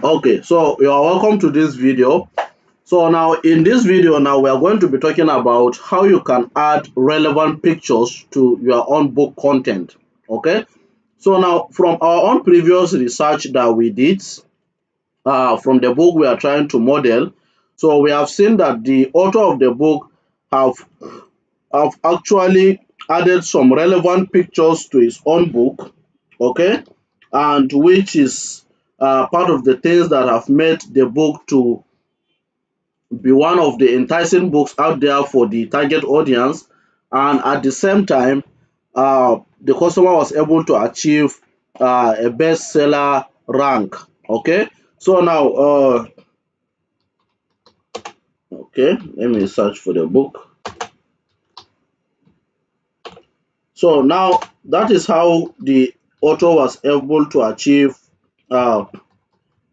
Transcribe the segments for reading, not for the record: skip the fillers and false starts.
Okay, so you are welcome to this video. So now in this video now we are going to be talking about how you can add relevant pictures to your own book content. Okay, so now from our own previous research that we did from the book we are trying to model, so we have seen that the author of the book have have actually added some relevant pictures to his own book. Okay, and which is part of the things that have made the book to be one of the enticing books out there for the target audience, and at the same time the customer was able to achieve a bestseller rank. Okay, so now okay, let me search for the book. So now that is how the author was able to achieve uh,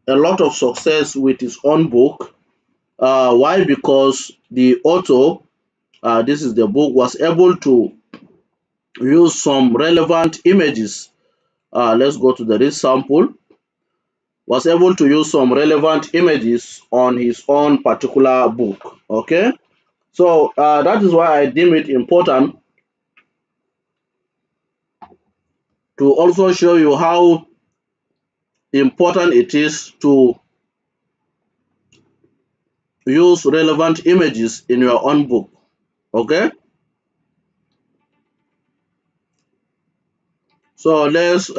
a lot of success with his own book. Why? Because the author, this is the book, was able to use some relevant images. Let's go to the read sample. Was able to use some relevant images on his own particular book. Okay, so that is why I deem it important to also show you how important it is to use relevant images in your own book. Okay, so let's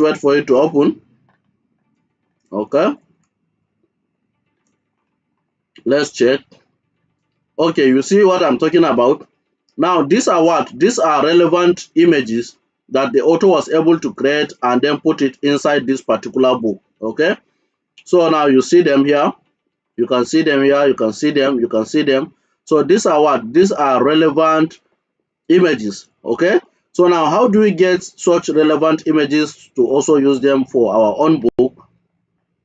wait for it to open. Okay, let's check. Okay, you see what I'm talking about. Now these are what? These are relevant images that the author was able to create and then put it inside this particular book. Okay, so now you see them here, you can see them here, you can see them, you can see them. So these are what? These are relevant images. Okay, so now how do we get such relevant images to also use them for our own book?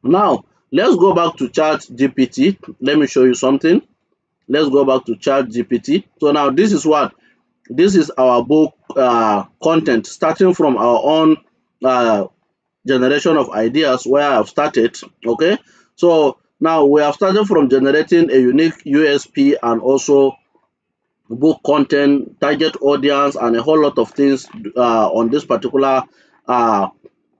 Now let's go back to ChatGPT. Let me show you something. Let's go back to ChatGPT. So now this is what? This is our book content, starting from our own uh, generation of ideas where I've started. Okay, so now we have started from generating a unique USP and also book content, target audience, and a whole lot of things on this particular uh,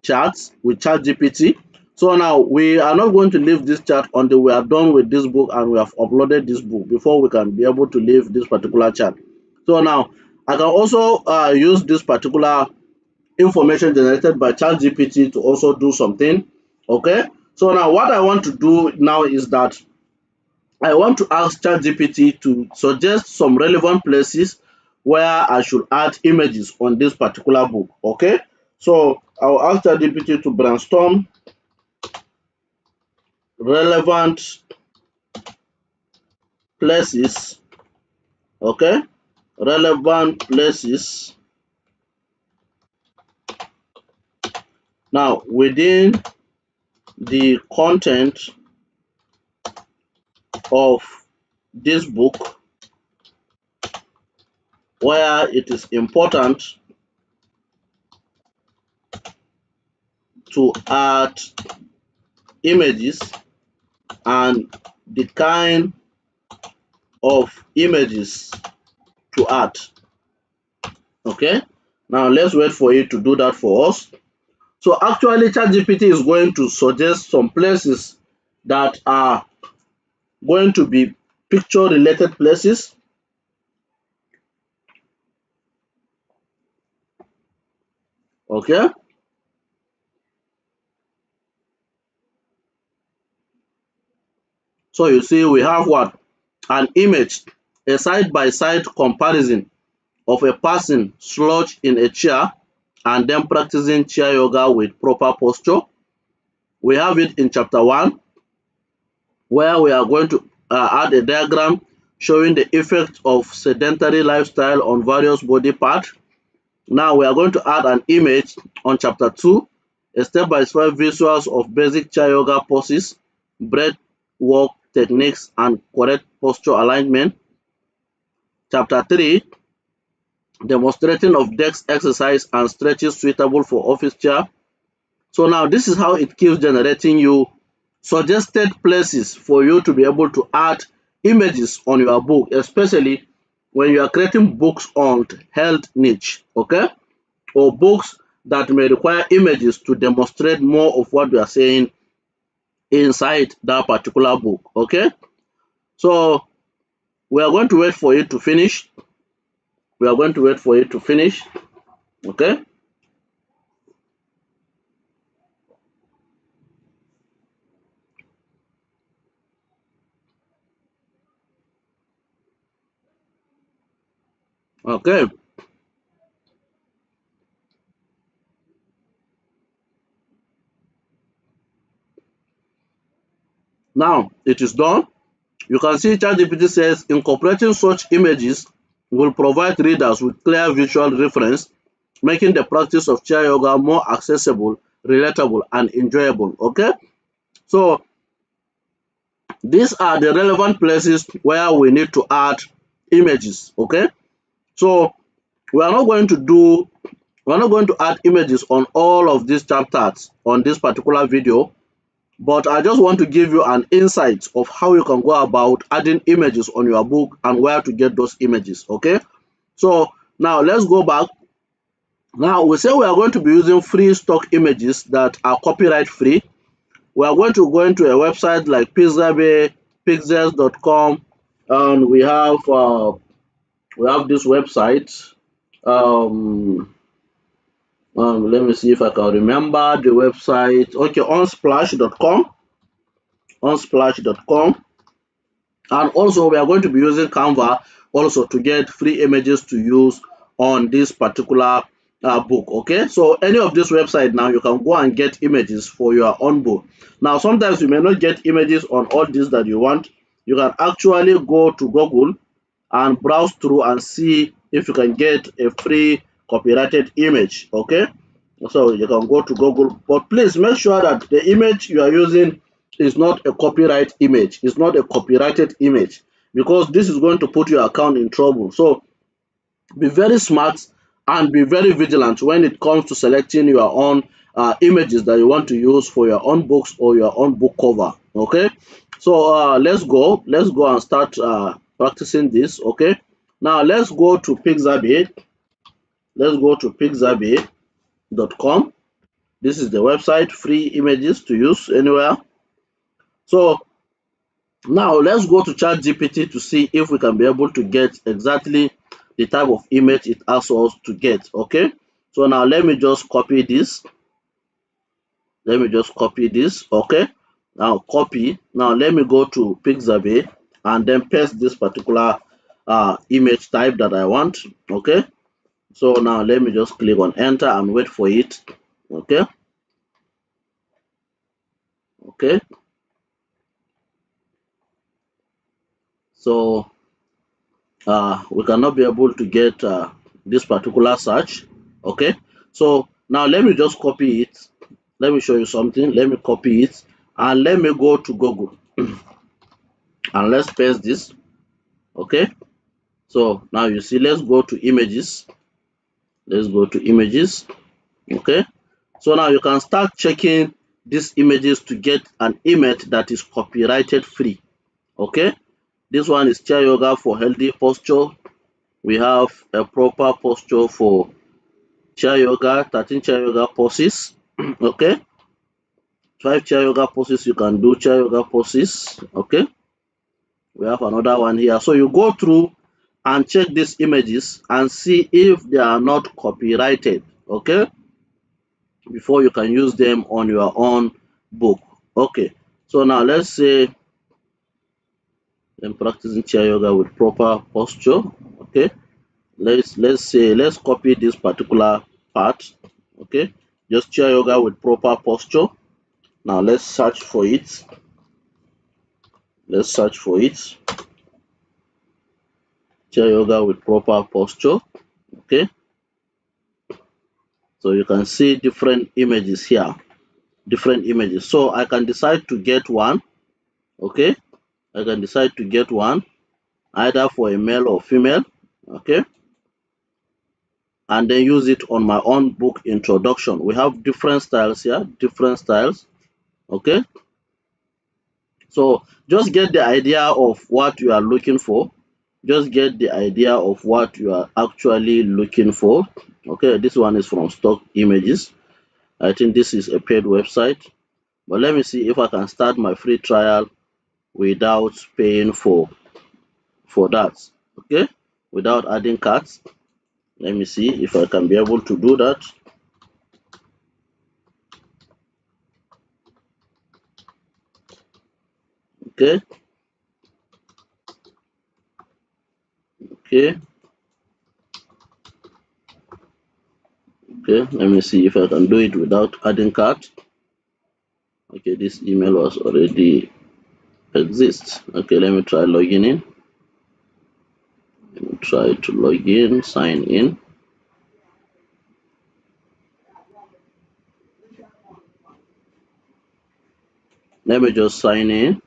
charts with ChatGPT. So now we are not going to leave this chart until we are done with this book and we have uploaded this book before we can be able to leave this particular chart. So now I can also use this particular information generated by ChatGPT to also do something. Okay. So now what I want to do now is that I want to ask ChatGPT to suggest some relevant places where I should add images on this particular book. Okay. So I'll ask ChatGPT to brainstorm relevant places. Okay. Relevant places. Now within the content of this book where it is important to add images and the kind of images to add. Okay, now let's wait for it to do that for us. So actually ChatGPT is going to suggest some places that are going to be picture related places. Okay, so you see we have what? An image, a side by side comparison of a person slouched in a chair and then practicing chair yoga with proper posture. We have it in chapter 1 where we are going to add a diagram showing the effect of sedentary lifestyle on various body parts. Now we are going to add an image on chapter 2, a step-by-step visuals of basic chair yoga poses, breath work techniques, and correct posture alignment. Chapter 3, demonstrating of desk exercise and stretches suitable for office chair. So now this is how it keeps generating you suggested places for you to be able to add images on your book, especially when you are creating books on health niche, okay, or books that may require images to demonstrate more of what we are saying inside that particular book. Okay, so we are going to wait for it to finish. We are going to wait for it to finish. Okay. Okay. Now it is done. You can see ChatGPT says incorporating such images will provide readers with clear visual reference, making the practice of chair yoga more accessible, relatable, and enjoyable. Okay. So these are the relevant places where we need to add images. Okay. So we are not going to do we're not going to add images on all of these chapters on this particular video, but I just want to give you an insight of how you can go about adding images on your book and where to get those images. Okay, so now let's go back. Now we say we are going to be using free stock images that are copyright free. We are going to go into a website like Pixabay, pixels.com, and we have this website. um let me see if I can remember the website. Okay, unsplash.com. And also we are going to be using Canva also to get free images to use on this particular book. Okay, so any of this website, now you can go and get images for your own book. Now sometimes you may not get images on all these that you want. You can actually go to Google and browse through and see if you can get a free copyrighted image. Okay, so you can go to Google, but please make sure that the image you are using is not a copyright image, it's not a copyrighted image, because this is going to put your account in trouble. So be very smart and be very vigilant when it comes to selecting your own images that you want to use for your own books or your own book cover. Okay, so let's go and start practicing this. Okay, now let's go to Pixabay. Let's go to pixabay.com. This is the website, free images to use anywhere. So now let's go to ChatGPT to see if we can be able to get exactly the type of image it asks us to get. Okay, so now let me just copy this. Okay, now copy. Now let me go to Pixabay and then paste this particular image type that I want. Okay, so now let me just click on enter and wait for it. Okay, okay, so we cannot be able to get this particular search. Okay, so now let me just copy it. Let me show you something. Let me copy it and let me go to Google and let's paste this. Okay, so now you see, let's go to images. Okay, so now you can start checking these images to get an image that is copyrighted free. Okay, this one is chair yoga for healthy posture. We have a proper posture for chair yoga, 13 chair yoga poses. Okay, 5 chair yoga poses, you can do chair yoga poses. Okay, we have another one here. So you go through and check these images and see if they are not copyrighted. Okay, before you can use them on your own book. Okay, so now let's say I'm practicing chair yoga with proper posture. Okay, let's copy this particular part. Okay, just chair yoga with proper posture. Now let's search for it. Chair yoga with proper posture. Okay, so you can see different images here. So I can decide to get one. Okay, I can decide to get one either for a male or female. Okay, and then use it on my own book introduction. We have different styles here, different styles. Okay, so just get the idea of what you are looking for. Just get the idea of what you are actually looking for. Okay, this one is from Stock Images. I think this is a paid website, but let me see if I can start my free trial without paying for that. Okay, without adding cards. Let me see if I can be able to do that. Okay, okay, okay. Let me see if I can do it without adding cards. Okay, this email was already exists. Okay, let me try logging in. Let me try to log in, sign in. Let me just sign in.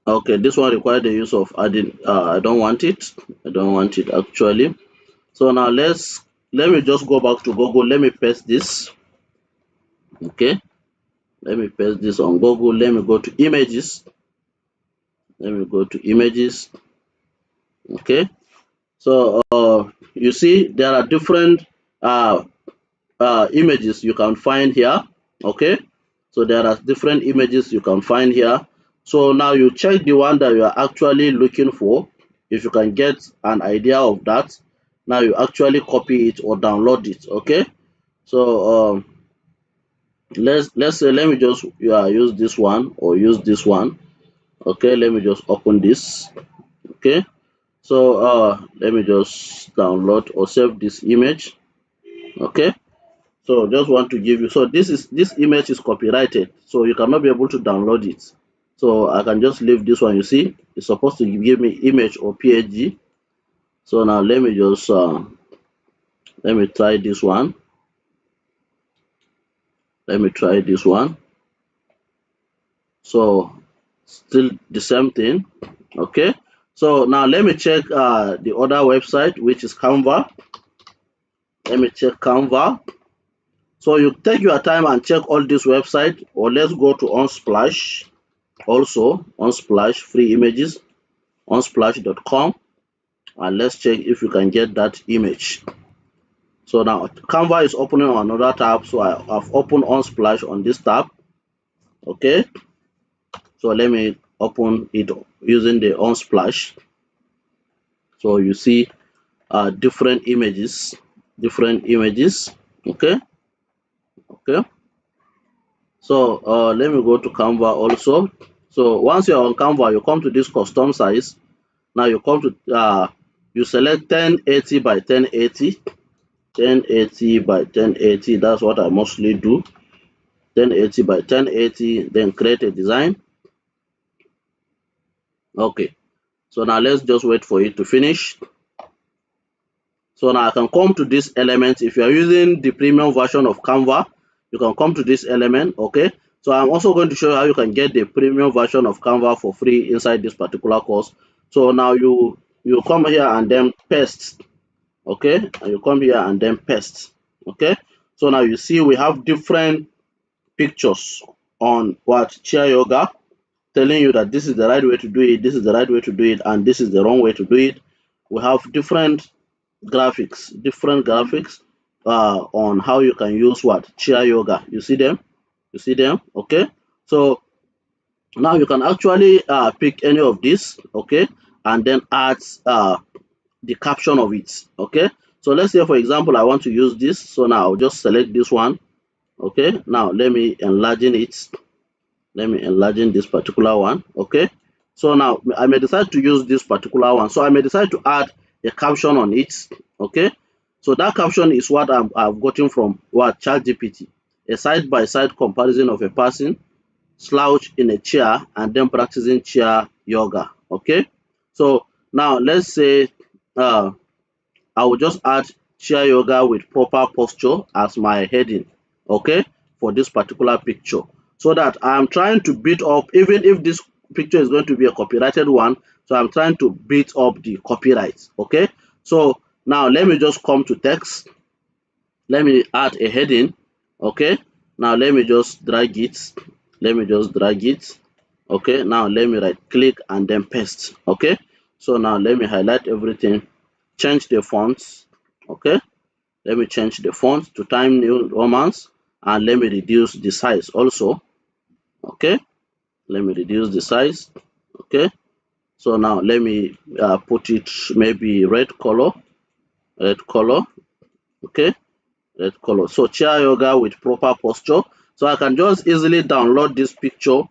Okay, this one requires the use of adding. I don't want it. I don't want it actually. So now let me just go back to Google. Let me paste this. Okay, let me paste this on Google. Let me go to images. Let me go to images. Okay, so you see there are different images you can find here. Okay, so there are different images you can find here. So now you check the one that you are actually looking for. If you can get an idea of that, now you actually copy it or download it. Okay, so let's say let me just use this one or use this one. Okay, let me just open this. Okay, so let me just download or save this image. Okay, so just want to give you, so this image is copyrighted, so you cannot be able to download it. So I can just leave this one. You see, it's supposed to give me image or png. So now let me just let me try this one. Let me try this one. So still the same thing. Okay, so now let me check the other website, which is Canva. Let me check Canva. So you take your time and check all this website, or let's go to Unsplash. Also Unsplash, free images, unsplash.com, and let's check if you can get that image. So now Canva is opening on another tab, so I've opened Unsplash on this tab. Okay, so let me open it using the Unsplash. So you see different images. Okay, okay. So let me go to Canva also. So once you're on Canva, you come to this custom size. Now you come to you select 1080 by 1080, 1080 by 1080. That's what I mostly do. 1080 by 1080, then create a design. Okay, so now let's just wait for it to finish. So now I can come to this element. If you are using the premium version of Canva, you can come to this element. Okay, so I'm also going to show you how you can get the premium version of Canva for free inside this particular course. So now you come here and then paste. Okay, and you come here and then paste. Okay, so now you see we have different pictures on what chair yoga, telling you that this is the right way to do it, this is the right way to do it, and this is the wrong way to do it. We have different graphics on how you can use what chair yoga. You see them? You see them? Okay, so now you can actually pick any of these. Okay, and then add the caption of it. Okay, so let's say for example I want to use this, so now I'll just select this one. Okay, now let me enlarge it. Let me enlarge this particular one. Okay, so now I may decide to use this particular one, so I may decide to add a caption on it. Okay, so that caption is what I've gotten from what ChatGPT, a side-by-side comparison of a person slouch in a chair and then practicing chair yoga. Okay, so now let's say I will just add chair yoga with proper posture as my heading. Okay, for this particular picture, so that I'm trying to beat up, even if this picture is going to be a copyrighted one, So I'm trying to beat up the copyright. Okay, so now let me just come to text. Let me add a heading. Okay, now let me just drag it. Let me just drag it. Okay, now let me right click and then paste. Okay, so now let me highlight everything, change the fonts. Okay, let me change the font to Times New Romans, and let me reduce the size also. Okay, let me reduce the size. Okay, so now let me put it maybe red color. Okay, red color. So chair yoga with proper posture. So I can just easily download this picture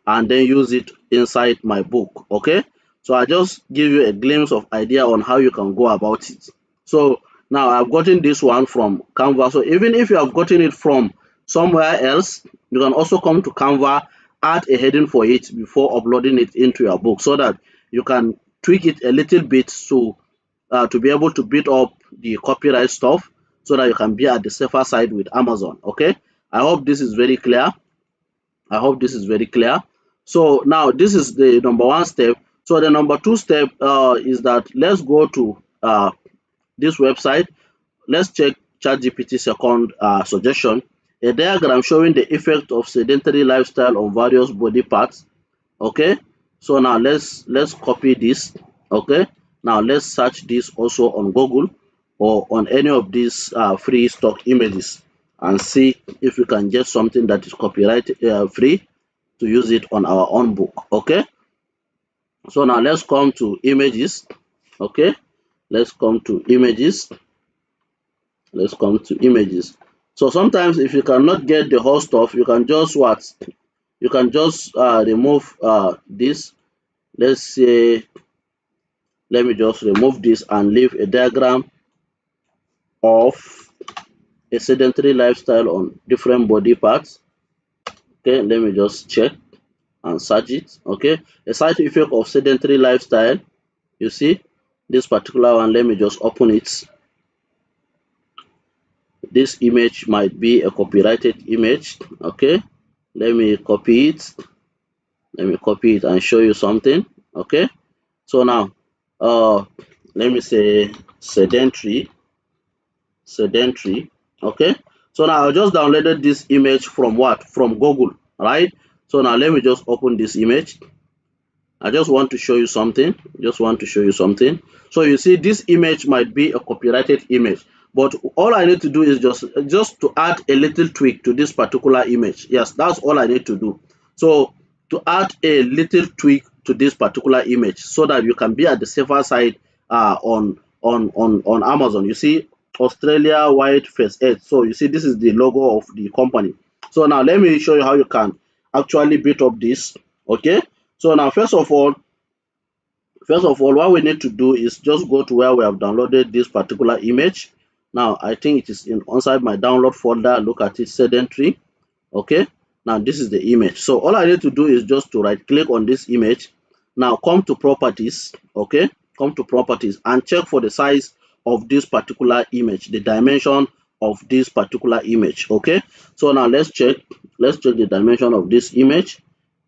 and then use it inside my book. Okay, so I just give you a glimpse of idea on how you can go about it. So now I've gotten this one from Canva. So even if you have gotten it from somewhere else, you can also come to Canva, add a heading for it before uploading it into your book, so that you can tweak it a little bit to be able to beat up the copyright stuff, so that you can be at the safer side with Amazon. Okay, I hope this is very clear. I hope this is very clear. So now this is the number one step. So the number two step is that let's go to this website. Let's check ChatGPT second suggestion. A diagram showing the effect of sedentary lifestyle on various body parts. Okay, so now let's copy this. Okay, now let's search this also on Google or on any of these free stock images, and see if we can get something that is copyright free to use it on our own book. Okay, so now let's come to images. Okay, let's come to images. Let's come to images. So sometimes if you cannot get the whole stuff, you can just what, you can just remove this. Let's say, let me just remove this and leave a diagram of a sedentary lifestyle on different body parts. Okay, let me just check and search it. Okay, a side effect of sedentary lifestyle. You see this particular one. Let me just open it. This image might be a copyrighted image. Okay, let me copy it. Let me copy it and show you something. Okay, so now let me say sedentary. Okay, so now I just downloaded this image from what, from Google, right? So now let me just open this image. I just want to show you something. So you see this image might be a copyrighted image, but all I need to do is just to add a little tweak to this particular image. Yes, that's all I need to do. So to add a little tweak to this particular image, so that you can be at the safer side on Amazon. You see Australia Wide First Aid. So you see this is the logo of the company. So now let me show you how you can actually beat up this. Okay, so now first of all, what we need to do is just go to where we have downloaded this particular image. Now I think it is inside my download folder. Look at it, sedentary. Okay, now this is the image. So all I need to do is just to right click on this image. Now come to properties. Okay, come to properties and check for the size of this particular image, the dimension of this particular image. Okay, so now let's check the dimension of this image,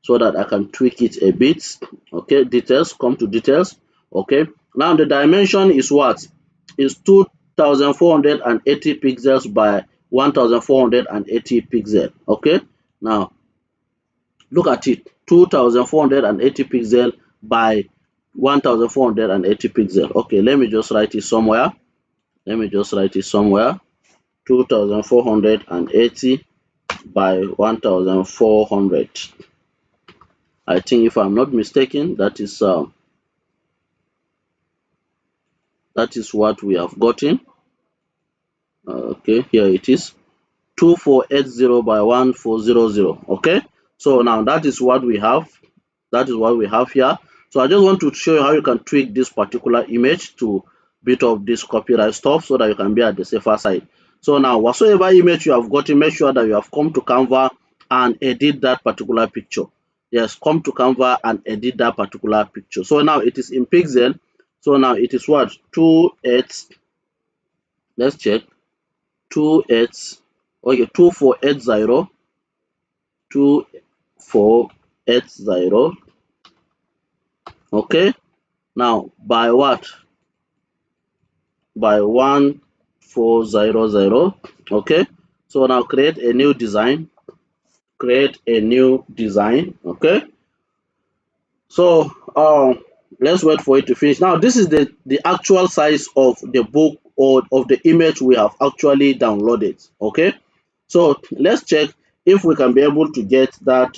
so that I can tweak it a bit. Okay, details, come to details. Okay, now the dimension is what, is 2480 pixels by 1480 pixel. Okay, now look at it, 2480 pixel by 1480 pixel. Okay, let me just write it somewhere. 2480 by 1400. I think, if I'm not mistaken, that is what we have gotten. Okay, here it is, 2480 by 1400. Okay, so now that is what we have. Here. So I just want to show you how you can tweak this particular image to beat up this copyright stuff, so that you can be at the safer side. So now whatsoever image you have gotten, make sure that you have come to Canva and edit that particular picture. Yes, come to Canva and edit that particular picture. So now it is in pixel. So now it is what, 28. Let's check. 28. Okay, 2480. 2480. Okay, Now by what? By 1400. Okay, so now create a new design. Create a new design. Okay, so let's wait for it to finish. Now this is the actual size of the book or of the image we have actually downloaded. Okay, so let's check if we can be able to get that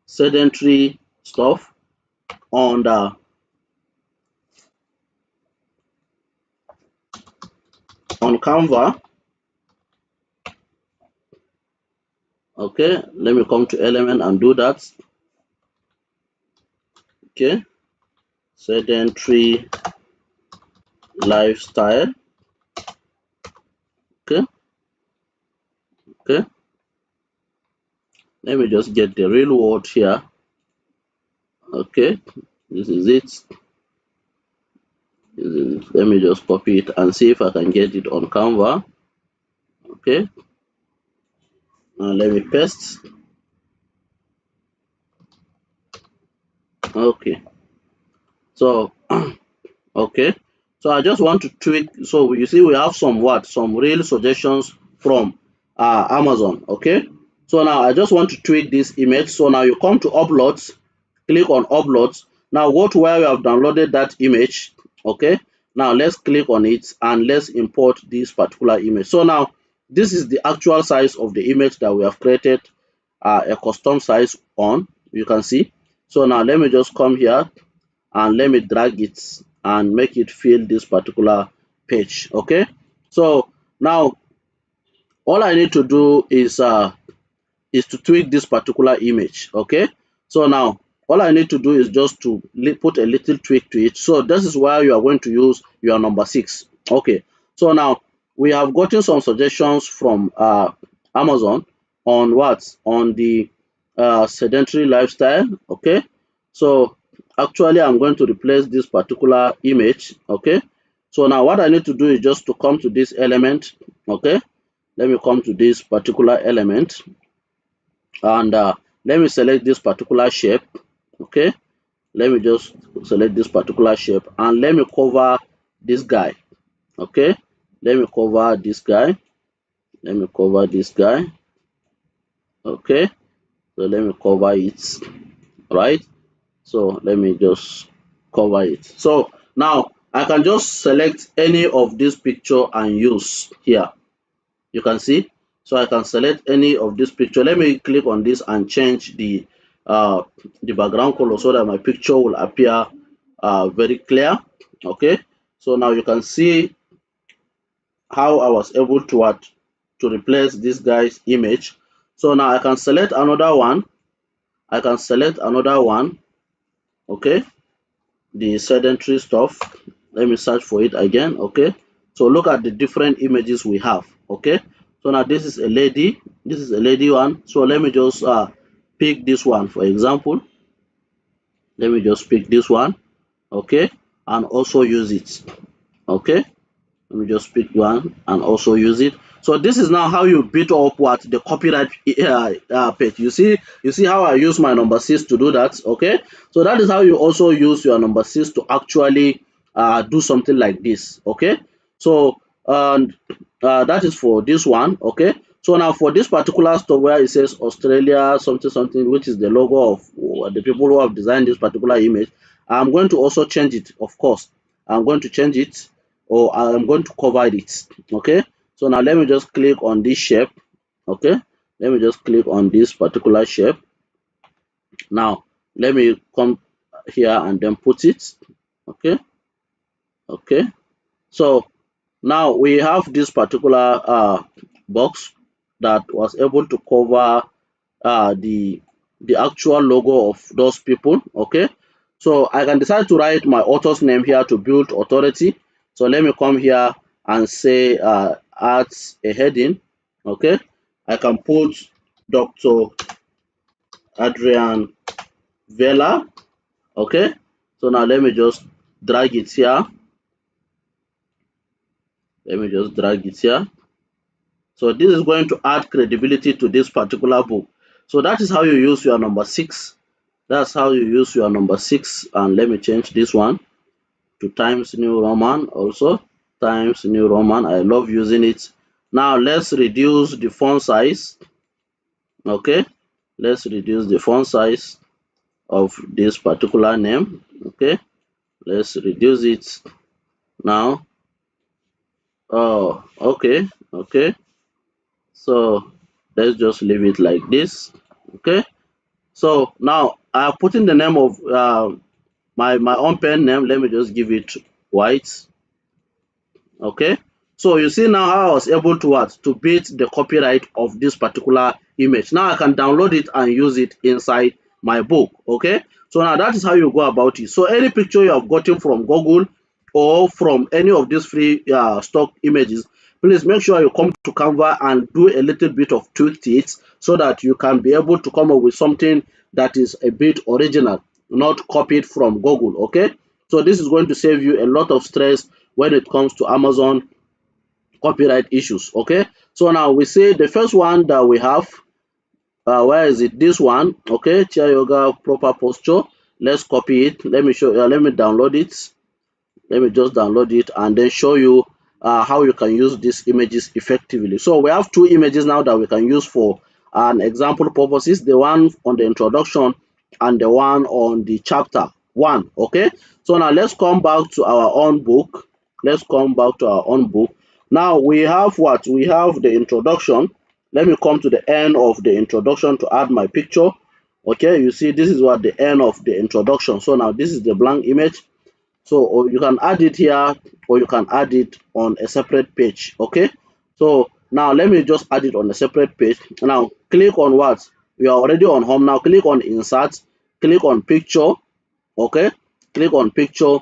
sedentary stuff on the on Canva. Okay, let me come to element and do that. Okay, sedentary lifestyle. Okay, okay, let me just get the real word here. Okay, this is it. Let me just copy it and see if I can get it on Canva. Okay, and let me paste. Okay, so okay, so I just want to tweak. So you see we have some real suggestions from Amazon. Okay, so now I just want to tweak this image. So now you come to uploads, click on uploads. Now go to where you have downloaded that image. Okay, now let's click on it and let's import this particular image. So now this is the actual size of the image that we have created a custom size on. You can see. So now let me just come here and let me drag it and make it fill this particular page. Okay, so now all I need to do is to tweak this particular image. Okay, so now all I need to do is just to put a little tweak to it. So this is where you are going to use your number 6. Okay, so now we have gotten some suggestions from Amazon on what, on the sedentary lifestyle. Okay, so actually I'm going to replace this particular image. Okay, so now what I need to do is just to come to this element. Okay, let me come to this particular element and let me select this particular shape. Okay, let me just select this particular shape and let me cover this guy. Okay, let me cover this guy. Let me cover this guy. Okay, so let me cover it. Right, so let me just cover it. So now I can just select any of this picture and use here. You can see, so I can select any of this picture. Let me click on this and change the background color so that my picture will appear very clear. Okay, so now you can see how I was able to to replace this guy's image. So now I can select another one. I can select another one. Okay, the sedentary stuff. Let me search for it again. Okay, so look at the different images we have. Okay, so now this is a lady, this is a lady one. So let me just pick this one for example. Let me just pick this one. Okay, and also use it. Okay, let me just pick one and also use it. So this is now how you beat up what the copyright page. You see how I use my number 6 to do that. Okay, so that is how you also use your number 6 to actually do something like this. Okay, so that is for this one. Okay, so now for this particular stuff where it says Australia something something, which is the logo of the people who have designed this particular image, I'm going to also change it. Of course, I'm going to change it, or I'm going to cover it. Okay, so now let me just click on this shape. Okay, let me just click on this particular shape. Now let me come here and then put it. Okay, okay, so now we have this particular box that was able to cover the actual logo of those people. Okay, so I can decide to write my author's name here to build authority. So let me come here and say add a heading. Okay, I can put Dr. Adrian Vela. Okay, so now let me just drag it here. Let me just drag it here. So this is going to add credibility to this particular book. So that is how you use your number 6 That's how you use your number 6. And let me change this one to Times New Roman also. Times New Roman. I love using it. Now let's reduce the font size. Okay, let's reduce the font size of this particular name. Okay, let's reduce it now. Oh, okay, okay. So let's just leave it like this. Okay. So now I have put in the name of my own pen name. Let me just give it white. Okay, so you see now how I was able to what to beat the copyright of this particular image. Now I can download it and use it inside my book. Okay, so now that is how you go about it. So any picture you have gotten from Google or from any of these free stock images, please make sure you come to Canva and do a little bit of tweak to it so that you can be able to come up with something that is a bit original, not copied from Google. Okay, so this is going to save you a lot of stress when it comes to Amazon copyright issues. Okay, so now we say the first one that we have, where is it? This one. Okay, chair yoga proper posture. Let's copy it. Let me show. Let me download it. Let me just download it and then show you how you can use these images effectively. So we have two images now that we can use for an example purposes, the one on the introduction and the one on the chapter 1. Okay, so now let's come back to our own book. Let's come back to our own book. Now we have what? We have the introduction. Let me come to the end of the introduction to add my picture. Okay, you see this is what the end of the introduction. So now this is the blank image. So or you can add it here or you can add it on a separate page. Okay, so now let me just add it on a separate page. Now click on what? We are already on home. Now click on insert, click on picture. Okay, click on picture.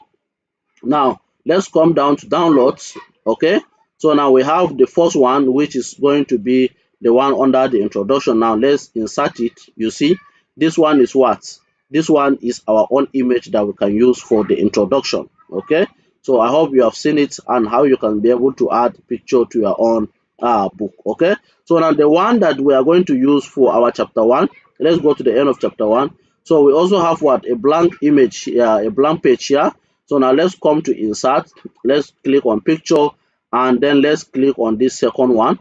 Now let's come down to downloads. Okay, so now we have the first one, which is going to be the one under the introduction. Now let's insert it. You see this one is what? This one is our own image that we can use for the introduction. Okay, so I hope you have seen it and how you can be able to add picture to your own book. Okay, so now the one that we are going to use for our chapter 1, let's go to the end of chapter 1. So we also have what? A blank image here, a blank page here. So now let's come to insert. Let's click on picture and then let's click on this second one.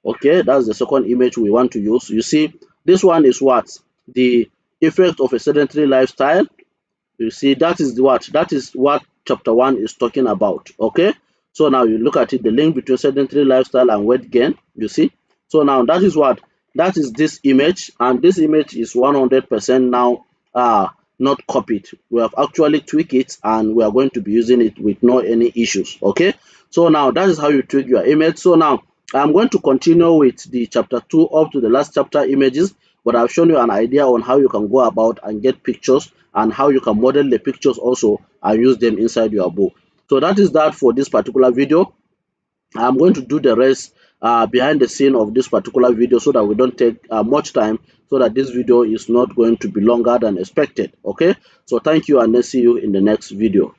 Okay, that's the second image we want to use. You see, this one is what? The effect of a sedentary lifestyle. You see, that is what? That is what chapter 1 is talking about. Okay, so now you look at it, the link between sedentary lifestyle and weight gain. You see, so now that is what? That is this image, and this image is 100% now not copied. We have actually tweaked it and we are going to be using it with no any issues. Okay, so now that is how you tweak your image. So now I'm going to continue with the chapter 2 up to the last chapter images, but I've shown you an idea on how you can go about and get pictures and how you can model the pictures also and use them inside your book. So that is that for this particular video. I'm going to do the rest behind the scene of this particular video so that we don't take much time, so that this video is not going to be longer than expected. Okay, so thank you and let's see you in the next video.